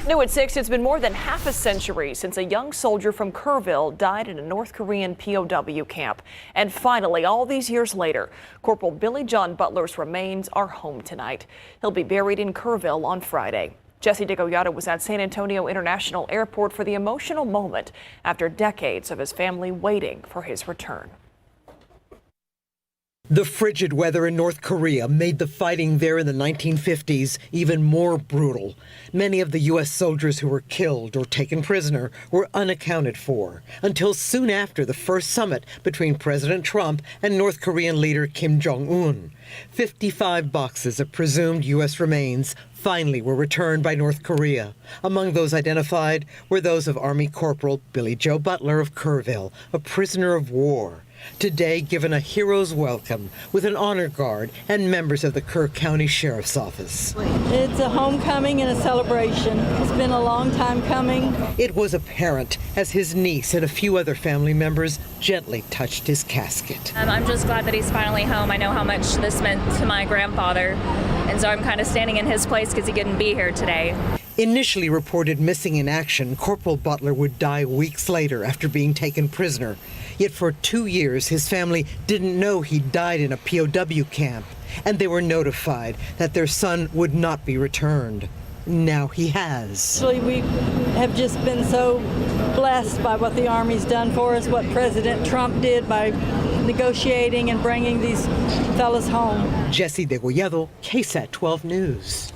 New at 6, it's been more than half a century since a young soldier from Kerrville died in a North Korean POW camp. And finally, all these years later, Corporal Billy John Butler's remains are home tonight. He'll be buried in Kerrville on Friday. Jesse DeGoyata was at San Antonio International Airport for the emotional moment after decades of his family waiting for his return. The frigid weather in North Korea made the fighting there in the 1950s even more brutal. Many of the U.S. soldiers who were killed or taken prisoner were unaccounted for until soon after the first summit between President Trump and North Korean leader Kim Jong-un. 55 boxes of presumed U.S. remains finally were returned by North Korea. Among those identified were those of Army Corporal Billy Joe Butler of Kerrville, a prisoner of war. Today given a hero's welcome with an honor guard and members of the Kerr County Sheriff's Office. It's a homecoming and a celebration. It's been a long time coming. It was apparent as his niece and a few other family members gently touched his casket. I'm just glad that he's finally home. I know how much this meant to my grandfather, and so I'm kind of standing in his place because he couldn't be here today. Initially reported missing in action, Corporal Butler would die weeks later after being taken prisoner. Yet for 2 years, his family didn't know he died in a POW camp, and they were notified that their son would not be returned. Now he has. Actually, we have just been so blessed by what the Army's done for us, what President Trump did by negotiating and bringing these fellas home. Jesse DeGoyata, KSAT 12 News.